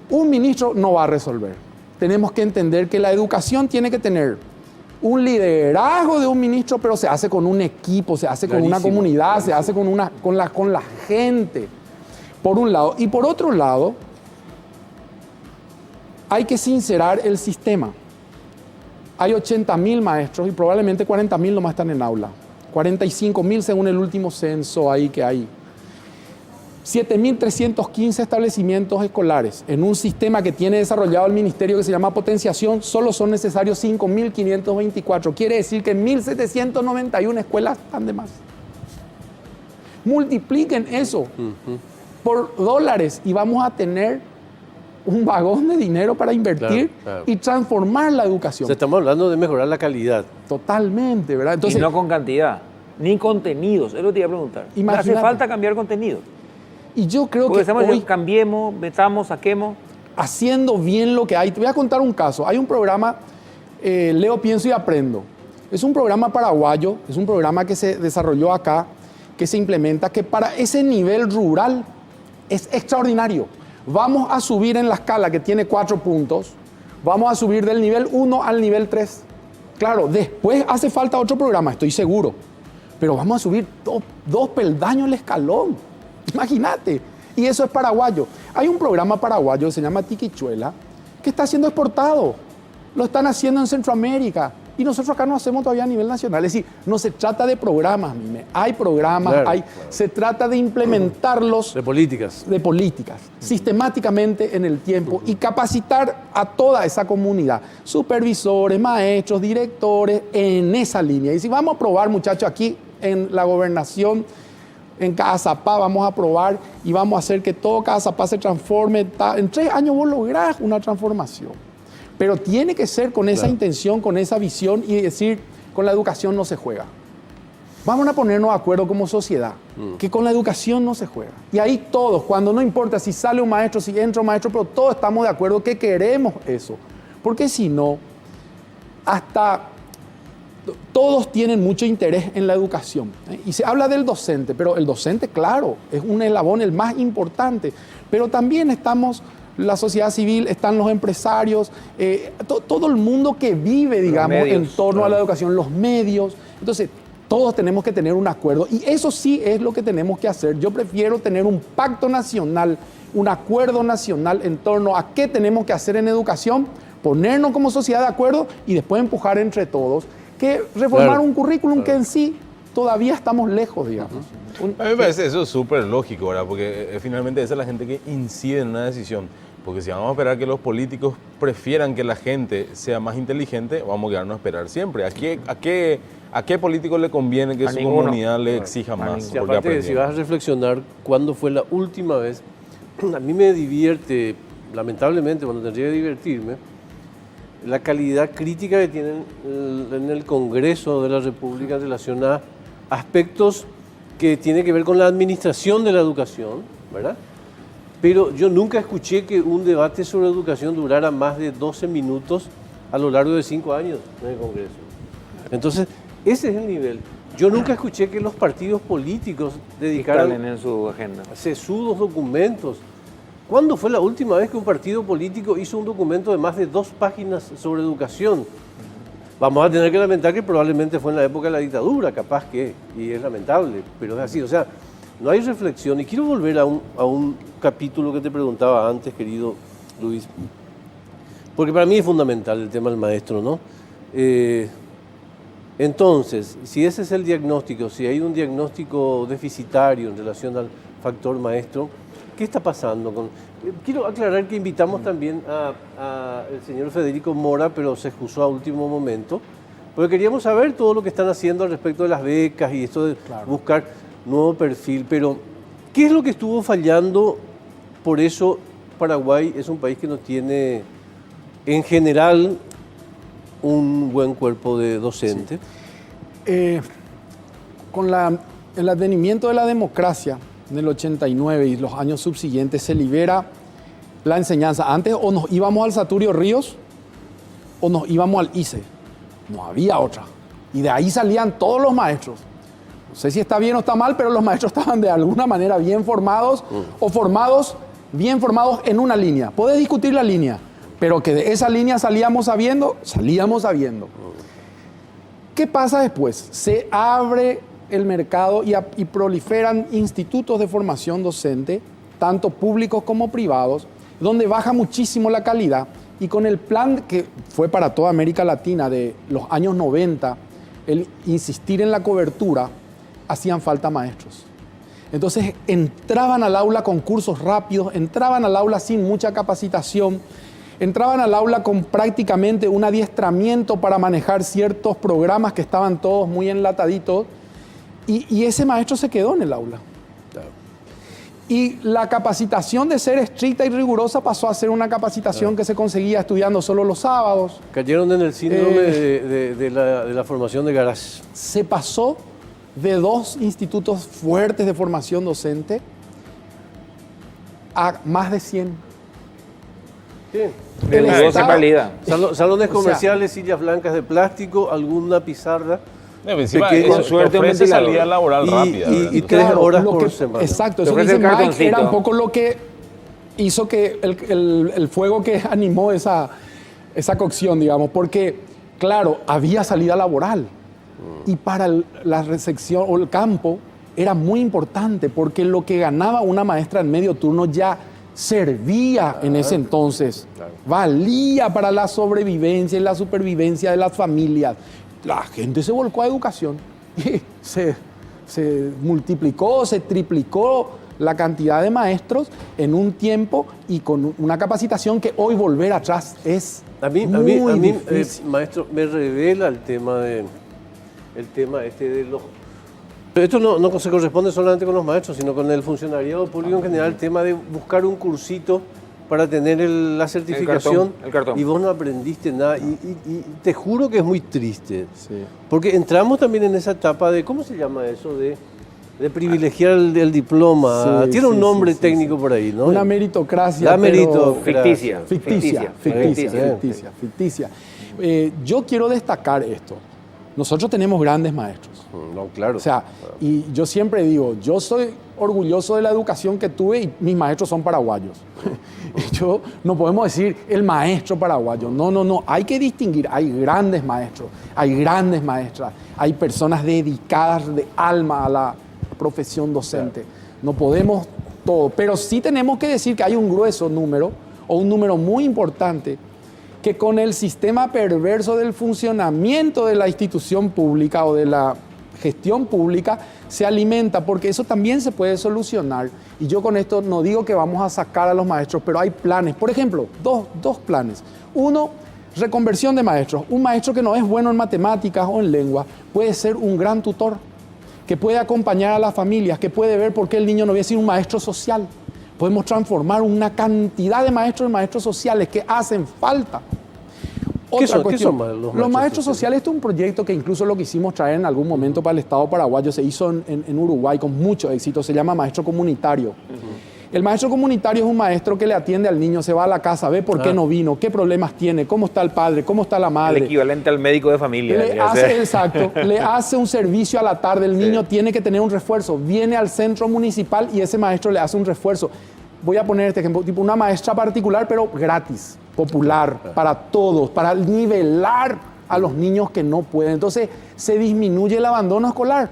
un ministro no va a resolver. Tenemos que entender que la educación tiene que tener un liderazgo de un ministro, pero se hace con un equipo, se hace con una Clarísimo, comunidad, clarísimo. se hace con la gente, por un lado. Y por otro lado, hay que sincerar el sistema. Hay 80.000 maestros y probablemente 40.000 nomás están en aula. 45.000 según el último censo ahí que hay. 7.315 establecimientos escolares. En un sistema que tiene desarrollado el ministerio que se llama potenciación, solo son necesarios 5.524. Quiere decir que 1.791 escuelas están de más. Multipliquen eso por dólares y vamos a tener un vagón de dinero para invertir Claro. y transformar la O educación. sea, estamos hablando de mejorar la calidad. Totalmente, ¿verdad? Entonces, y no con cantidad, ni contenidos. Es lo que te iba a preguntar. No hace Imagínate. falta cambiar contenido. y yo creo Porque que estamos hoy, cambiemos, metamos, saquemos. haciendo bien lo que hay, te voy a contar un caso. Hay un programa, Leo, Pienso y Aprendo. Es un programa paraguayo, es un programa que se desarrolló acá, que se implementa, que para ese nivel rural es extraordinario. Vamos a subir en la escala que tiene 4 puntos, vamos a subir del nivel 1 al nivel 3. Claro, después hace falta otro programa, estoy seguro, pero vamos a subir dos peldaños el escalón. Imagínate. Y eso es paraguayo. Hay un programa paraguayo que se llama Tiquichuela, que está siendo exportado. Lo están haciendo en Centroamérica. Y nosotros acá no hacemos todavía a nivel nacional. Es decir, no se trata de programas, Mime. Hay programas, Claro, se trata de implementarlos De políticas. de políticas, sistemáticamente en el tiempo y capacitar a toda esa comunidad, supervisores, maestros, directores, en esa línea. Y si vamos a probar, muchachos, aquí en la gobernación, en Cazapá, vamos a probar y vamos a hacer que todo Cazapá se transforme. En 3 años vos lográs una transformación. Pero tiene que ser con esa Claro. intención, con esa visión y decir, con la educación no se juega. Vamos a ponernos de acuerdo como sociedad, que con la educación no se juega. Y ahí todos, cuando no importa si sale un maestro, si entra un maestro, pero todos estamos de acuerdo que queremos eso. Porque si no, hasta todos tienen mucho interés en la educación. Y se habla del docente, pero el docente, claro, es un eslabón el más importante. Pero también estamos la sociedad civil, están los empresarios, todo el mundo que vive, digamos, medios, en torno a la educación, los medios. Entonces, todos tenemos que tener un acuerdo y eso sí es lo que tenemos que hacer. Yo prefiero tener un pacto nacional, un acuerdo nacional en torno a qué tenemos que hacer en educación, ponernos como sociedad de acuerdo y después empujar entre todos, que reformar Claro, un currículum que en sí todavía estamos lejos, digamos. A mí me parece eso es súper lógico, ¿verdad? Porque finalmente esa es la gente que incide en una decisión. Porque si vamos a esperar que los políticos prefieran que la gente sea más inteligente, vamos a quedarnos a esperar siempre. ¿A qué político le conviene que A su ninguno. comunidad le exija más? Sí, Porque aparte, si aprendieron. vas a reflexionar cuándo fue la última vez, a mí me divierte, lamentablemente, cuando tendría que divertirme, la calidad crítica que tienen en el Congreso de la República en relación a aspectos que tienen que ver con la administración de la educación, ¿verdad? Pero yo nunca escuché que un debate sobre educación durara más de 12 minutos a lo largo de 5 años en el Congreso. Entonces, ese es el nivel. Yo nunca escuché que los partidos políticos dedicaran Instalen en su agenda. sesudos documentos. ¿Cuándo fue la última vez que un partido político hizo un documento de más de 2 páginas sobre educación? Vamos a tener que lamentar que probablemente fue en la época de la dictadura, capaz que, y es lamentable, pero es así. O sea, no hay reflexión. Y quiero volver a un capítulo que te preguntaba antes, querido Luis, porque para mí es fundamental el tema del maestro, ¿no? Entonces, si ese es el diagnóstico, si hay un diagnóstico deficitario en relación al factor maestro, ¿qué está pasando con...? Quiero aclarar que invitamos también al señor Federico Mora, pero se excusó a último momento, porque queríamos saber todo lo que están haciendo al respecto de las becas y esto de buscar nuevo perfil, pero ¿qué es lo que estuvo fallando? Por eso Paraguay es un país que no tiene, en general, un buen cuerpo de docente. Con el advenimiento de la democracia en el 89 y los años subsiguientes se libera la enseñanza. Antes o nos íbamos al Saturio Ríos o nos íbamos al ICE. No había otra. Y de ahí salían todos los maestros. No sé si está bien o está mal, pero los maestros estaban de alguna manera bien formados o bien formados en una línea. Podés discutir la línea, pero que de esa línea salíamos sabiendo. ¿Qué pasa después? Se abre el mercado y proliferan institutos de formación docente, tanto públicos como privados, donde baja muchísimo la calidad. Y con el plan que fue para toda América Latina de los años 90, el insistir en la cobertura, hacían falta maestros. Entonces entraban al aula con cursos rápidos, entraban al aula sin mucha capacitación, entraban al aula con prácticamente un adiestramiento para manejar ciertos programas que estaban todos muy enlataditos, y ese maestro se quedó en el aula. Claro. Y la capacitación de ser estricta y rigurosa pasó a ser una capacitación que se conseguía estudiando solo los sábados. Cayeron en el síndrome de la formación de garage. Se pasó de 2 institutos fuertes de formación docente a más de 100. Sí. El negocio Estado- valida. Salones O sea, comerciales, sillas blancas de plástico, alguna pizarra Encima, pequeño, eso suerte, un ofrece ventilador. salida laboral rápida. ¿verdad? y 3 Claro, horas lo por que- semana. Exacto, Te eso ofrece dice el Mike, cartoncito. era un poco lo que hizo que el fuego que animó esa cocción, digamos, porque, claro, había salida laboral. Y para la recepción o el campo era muy importante, porque lo que ganaba una maestra en medio turno ya servía en ese entonces, valía para la sobrevivencia y la supervivencia de las familias. La gente se volcó a educación y se multiplicó, se triplicó la cantidad de maestros en un tiempo y con una capacitación que hoy volver atrás es A mí, muy difícil. maestro, me revela el tema de los... Pero esto no se corresponde solamente con los maestros, sino con el funcionariado público en general, el tema de buscar un cursito para tener la certificación el cartón. y vos no aprendiste nada. Y te juro que es muy triste, Sí. porque entramos también en esa etapa de, ¿cómo se llama eso? De privilegiar el diploma. Sí, Tiene un sí, nombre sí, técnico por ahí, ¿no? Una meritocracia. La pero meritocracia. Ficticia. Yo quiero destacar esto. Nosotros tenemos grandes maestros. No, claro. O sea, y yo siempre digo, yo soy orgulloso de la educación que tuve y mis maestros son paraguayos. Yo no podemos decir el maestro paraguayo. No. Hay que distinguir. Hay grandes maestros, hay grandes maestras, hay personas dedicadas de alma a la profesión docente. No podemos todo, pero sí tenemos que decir que hay un grueso número o un número muy importante que con el sistema perverso del funcionamiento de la institución pública o de la gestión pública se alimenta, porque eso también se puede solucionar. Y yo con esto no digo que vamos a sacar a los maestros, pero hay planes. Por ejemplo, dos planes. Uno, reconversión de maestros. Un maestro que no es bueno en matemáticas o en lengua puede ser un gran tutor, que puede acompañar a las familias, que puede ver por qué el niño no viene a ser un maestro social. Podemos transformar una cantidad de maestros en maestros sociales que hacen falta. ¿Qué Otra son cuestión, los los maestros sociales, este es un proyecto que incluso lo quisimos traer en algún momento para el Estado paraguayo, se hizo en Uruguay con mucho éxito, se llama maestro comunitario. El maestro comunitario es un maestro que le atiende al niño, se va a la casa, ve por qué no vino, qué problemas tiene, cómo está el padre, cómo está la madre. El equivalente al médico de familia. Le hace un servicio a la tarde, el niño tiene que tener un refuerzo, viene al centro municipal y ese maestro le hace un refuerzo. Voy a poner este ejemplo, tipo una maestra particular, pero gratis, popular, para todos, para nivelar a los niños que no pueden. Entonces, se disminuye el abandono escolar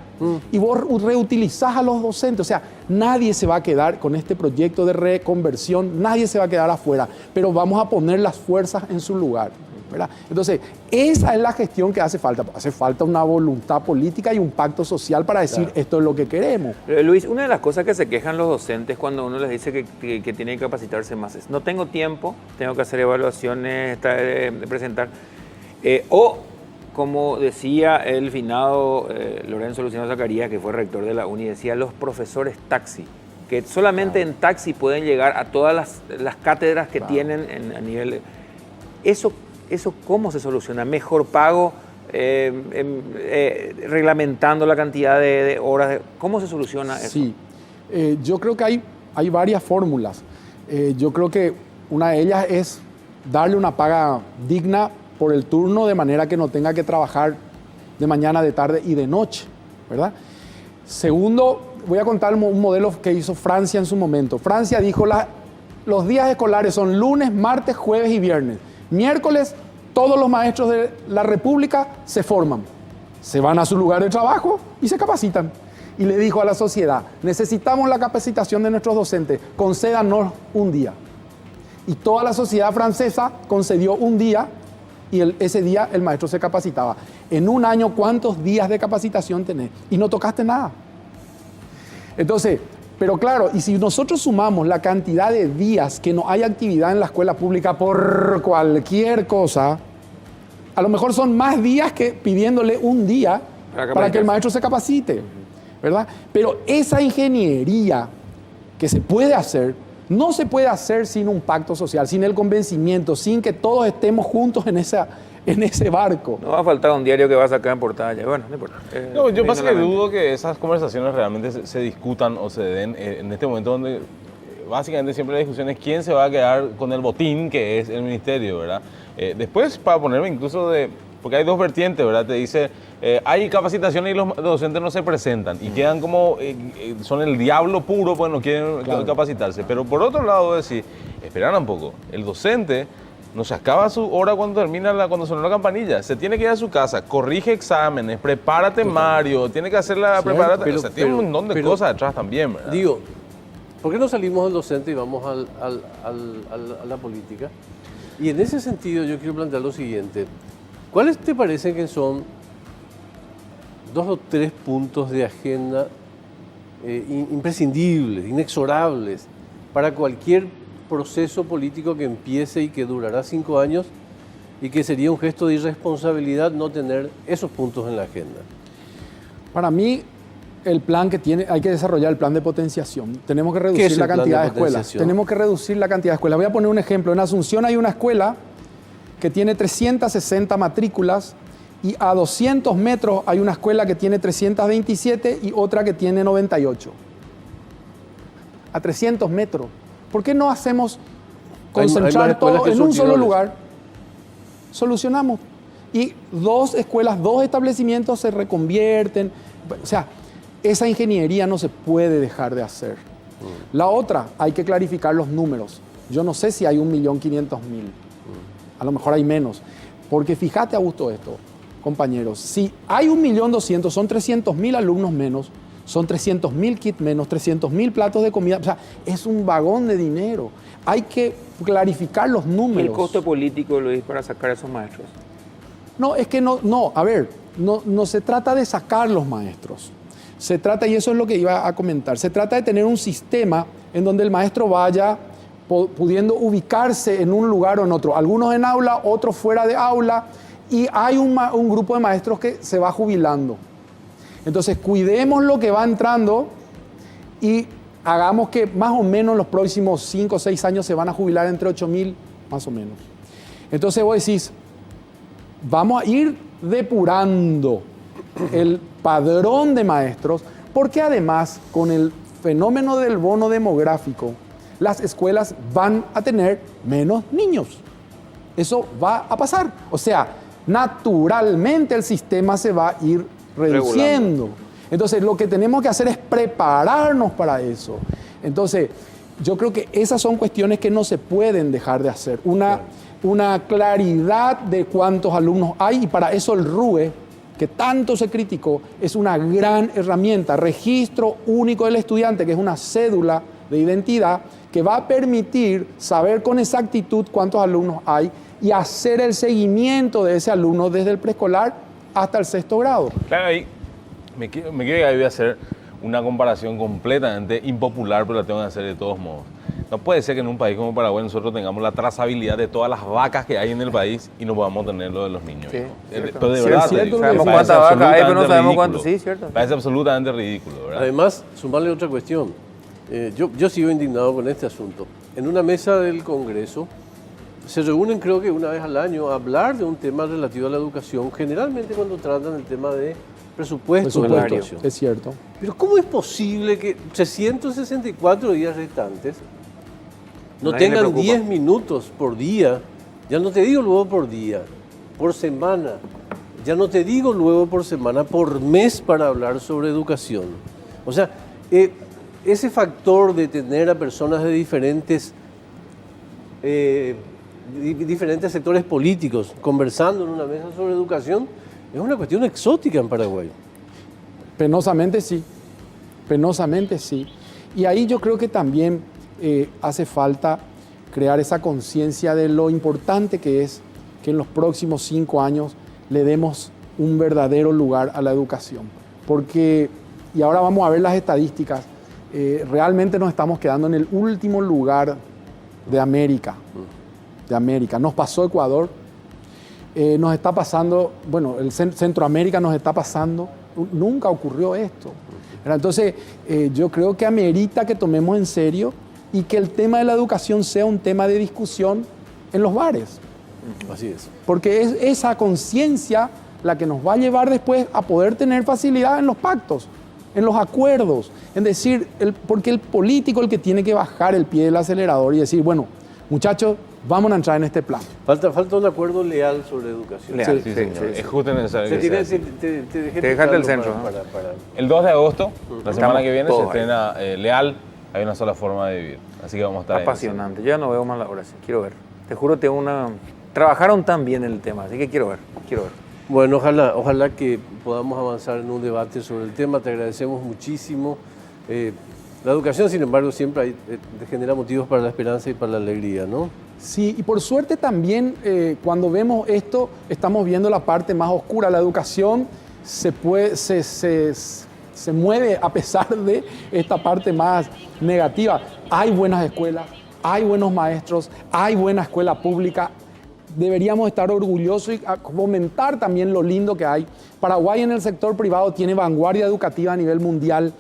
y vos reutilizás a los docentes. O sea, nadie se va a quedar con este proyecto de reconversión, nadie se va a quedar afuera, pero vamos a poner las fuerzas en su lugar, ¿verdad? Entonces, esa es la gestión que hace falta. Hace falta una voluntad política y un pacto social para decir esto es lo que queremos. Luis, una de las cosas que se quejan los docentes cuando uno les dice que tienen que capacitarse más es: no tengo tiempo, tengo que hacer evaluaciones, presentar. O, como decía el finado Lorenzo Luciano Zacarías, que fue rector de la UNI, decía los profesores taxi, que solamente en taxi pueden llegar a todas las cátedras que tienen a nivel... ¿Eso cómo se soluciona? ¿Mejor pago? ¿Reglamentando la cantidad de horas? ¿Cómo se soluciona eso? Sí, yo creo que hay varias fórmulas. Yo creo que una de ellas es darle una paga digna por el turno, de manera que no tenga que trabajar de mañana, de tarde y de noche, ¿verdad? Segundo, voy a contar un modelo que hizo Francia en su momento. Francia dijo, los días escolares son lunes, martes, jueves y viernes. Miércoles, todos los maestros de la República se forman. Se van a su lugar de trabajo y se capacitan. Y le dijo a la sociedad, necesitamos la capacitación de nuestros docentes, concédanos un día. Y toda la sociedad francesa concedió un día y ese día el maestro se capacitaba. En un año, ¿cuántos días de capacitación tenés? Y no tocaste nada. Entonces, pero claro, y si nosotros sumamos la cantidad de días que no hay actividad en la escuela pública por cualquier cosa, a lo mejor son más días que pidiéndole un día para que el maestro se capacite, ¿verdad? Pero esa ingeniería que se puede hacer, no se puede hacer sin un pacto social, sin el convencimiento, sin que todos estemos juntos en ese barco. No va a faltar un diario que va a sacar en portada. Bueno, no importa. No, yo pasa que dudo que esas conversaciones realmente se discutan o se den en este momento donde básicamente siempre la discusión es quién se va a quedar con el botín que es el ministerio, ¿verdad? Después, para ponerme incluso porque hay dos vertientes, ¿verdad? Te dice, hay capacitaciones y los docentes no se presentan y quedan como, son el diablo puro, pues no quieren capacitarse. Pero por otro lado, decir, esperan un poco, el docente no se acaba su hora cuando cuando sonó la campanilla, se tiene que ir a su casa, corrige exámenes, prepara temario, tiene que hacer la preparatoria, o sea, tiene un montón de cosas detrás también, ¿verdad? Digo, ¿por qué no salimos del docente y vamos a la política? Y en ese sentido yo quiero plantear lo siguiente. ¿Cuáles te parecen que son 2 o 3 puntos de agenda imprescindibles, inexorables, para cualquier proceso político que empiece y que durará 5 años y que sería un gesto de irresponsabilidad no tener esos puntos en la agenda? Para mí, el plan que hay que desarrollar el plan de potenciación. Tenemos que reducir la cantidad de escuelas. Tenemos que reducir la cantidad de escuelas. Voy a poner un ejemplo. En Asunción hay una escuela que tiene 360 matrículas y a 200 metros hay una escuela que tiene 327 y otra que tiene 98. A 300 metros. ¿Por qué no hacemos concentrar todo en un solo lugar? Solucionamos. Y 2 escuelas, 2 establecimientos se reconvierten. O sea, esa ingeniería no se puede dejar de hacer. La otra, hay que clarificar los números. Yo no sé si hay 1.500.000. A lo mejor hay menos. Porque fíjate, Augusto, esto, compañeros. Si hay 1.200.000, son 300.000 alumnos menos, son 300.000 kits menos, 300.000 platos de comida. O sea, es un vagón de dinero. Hay que clarificar los números. ¿El costo político, Luis, para sacar a esos maestros? No, es que no se trata de sacar los maestros. Se trata, y eso es lo que iba a comentar, se trata de tener un sistema en donde el maestro vaya pudiendo ubicarse en un lugar o en otro. Algunos en aula, otros fuera de aula, y hay un grupo de maestros que se va jubilando. Entonces, cuidemos lo que va entrando y hagamos que más o menos los próximos 5 o 6 años se van a jubilar entre 8.000, más o menos. Entonces vos decís, vamos a ir depurando el padrón de maestros, porque además, con el fenómeno del bono demográfico, las escuelas van a tener menos niños. Eso va a pasar. O sea, naturalmente el sistema se va a ir reduciendo. Entonces, lo que tenemos que hacer es prepararnos para eso. Entonces, yo creo que esas son cuestiones que no se pueden dejar de hacer. Una claridad de cuántos alumnos hay, y para eso el RUE, que tanto se criticó, es una gran herramienta. Registro único del estudiante, que es una cédula de identidad que va a permitir saber con exactitud cuántos alumnos hay y hacer el seguimiento de ese alumno desde el preescolar hasta el 6º grado. Claro, ahí me quiero que ahí voy a hacer una comparación completamente impopular, pero la tengo que hacer de todos modos. No puede ser que en un país como Paraguay nosotros tengamos la trazabilidad de todas las vacas que hay en el país y no podamos tener lo de los niños. Sí, pero de verdad, sabemos cuántas vacas hay, pero no sabemos cuántas. Sí, cierto. Parece absolutamente ridículo, ¿verdad? Además, sumarle otra cuestión. Yo sigo indignado con este asunto. En una mesa del Congreso se reúnen, creo que una vez al año, a hablar de un tema relativo a la educación, generalmente cuando tratan el tema de presupuesto de la educación. Es cierto. Pero ¿cómo es posible que 364 días restantes no tengan 10 minutos por día? Ya no te digo luego por día, por semana. Ya no te digo luego por semana, por mes, para hablar sobre educación. O sea, ese factor de tener a personas de diferentes sectores políticos conversando en una mesa sobre educación Es una cuestión exótica en Paraguay. Penosamente sí, penosamente sí. Y ahí yo creo que también hace falta crear esa conciencia de lo importante que es que en los próximos 5 años le demos un verdadero lugar a la educación. Porque, y ahora vamos a ver las estadísticas, realmente nos estamos quedando en el último lugar de América. Nos pasó Ecuador, nos está pasando, bueno, el Centroamérica nos está pasando, nunca ocurrió esto. Entonces, yo creo que amerita que tomemos en serio y que el tema de la educación sea un tema de discusión en los bares. Así es. Porque es esa conciencia la que nos va a llevar después a poder tener facilidad en los pactos, en los acuerdos, en decir, porque el político es el que tiene que bajar el pie del acelerador y decir, bueno, muchachos, vamos a entrar en este plan. Falta un acuerdo leal sobre educación. Leal, Sí, señor. Es justo necesario que sea así. Te dejaste el centro, ¿no? El 2 de agosto, la semana Estamos que viene, se todos estrena Leal, hay una sola forma de vivir. Así que vamos a estar ahí. Apasionante. Yo ya no veo más la hora, sí. Quiero ver. Te juro, trabajaron tan bien en el tema, así que quiero ver. Bueno, ojalá que podamos avanzar en un debate sobre el tema. Te agradecemos muchísimo. La educación, sin embargo, siempre genera motivos para la esperanza y para la alegría, ¿no? Sí, y por suerte también cuando vemos esto, estamos viendo la parte más oscura. La educación se mueve a pesar de esta parte más negativa. Hay buenas escuelas, hay buenos maestros, hay buena escuela pública. Deberíamos estar orgullosos y fomentar también lo lindo que hay. Paraguay en el sector privado tiene vanguardia educativa a nivel mundial.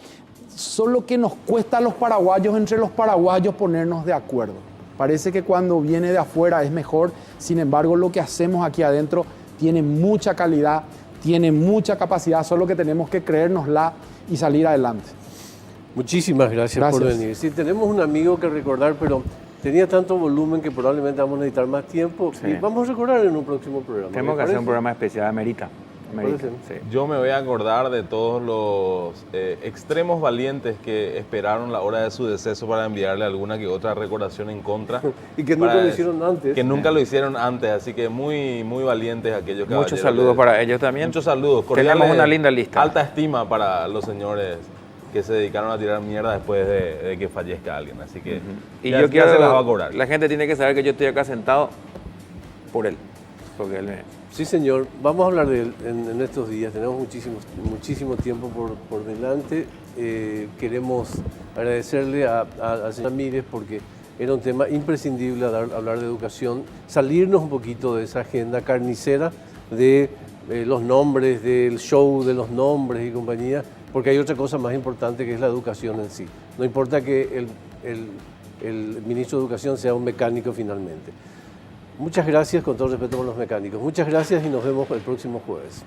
Solo que nos cuesta a los paraguayos, entre los paraguayos, ponernos de acuerdo. Parece que cuando viene de afuera es mejor, sin embargo lo que hacemos aquí adentro tiene mucha calidad, tiene mucha capacidad, solo que tenemos que creérnosla y salir adelante. Muchísimas gracias por venir. Sí, tenemos un amigo que recordar, pero tenía tanto volumen que probablemente vamos a necesitar más tiempo. Sí. Y vamos a recordar en un próximo programa. Tenemos que hacer un programa especial, amerita. Sí. Yo me voy a acordar de todos los extremos valientes que esperaron la hora de su deceso para enviarle alguna que otra recordación en contra. Y que nunca lo hicieron antes. Que nunca lo hicieron antes, así que muy, muy valientes aquellos caballeros. Muchos saludos para ellos también. Muchos saludos. Tenemos una linda lista. Alta estima para los señores que se dedicaron a tirar mierda después de que fallezca alguien. Así que Y ya, yo ya quiero, se las va a cobrar. la gente tiene que saber que yo estoy acá sentado por él. Porque él Sí, señor. Vamos a hablar de él en estos días. Tenemos muchísimo tiempo por delante. Queremos agradecerle al señor Ramírez porque era un tema imprescindible hablar de educación, salirnos un poquito de esa agenda carnicera de los nombres, del show de los nombres y compañía, porque hay otra cosa más importante que es la educación en sí. No importa que el ministro de Educación sea un mecánico finalmente. Muchas gracias, con todo respeto por los mecánicos. Muchas gracias y nos vemos el próximo jueves.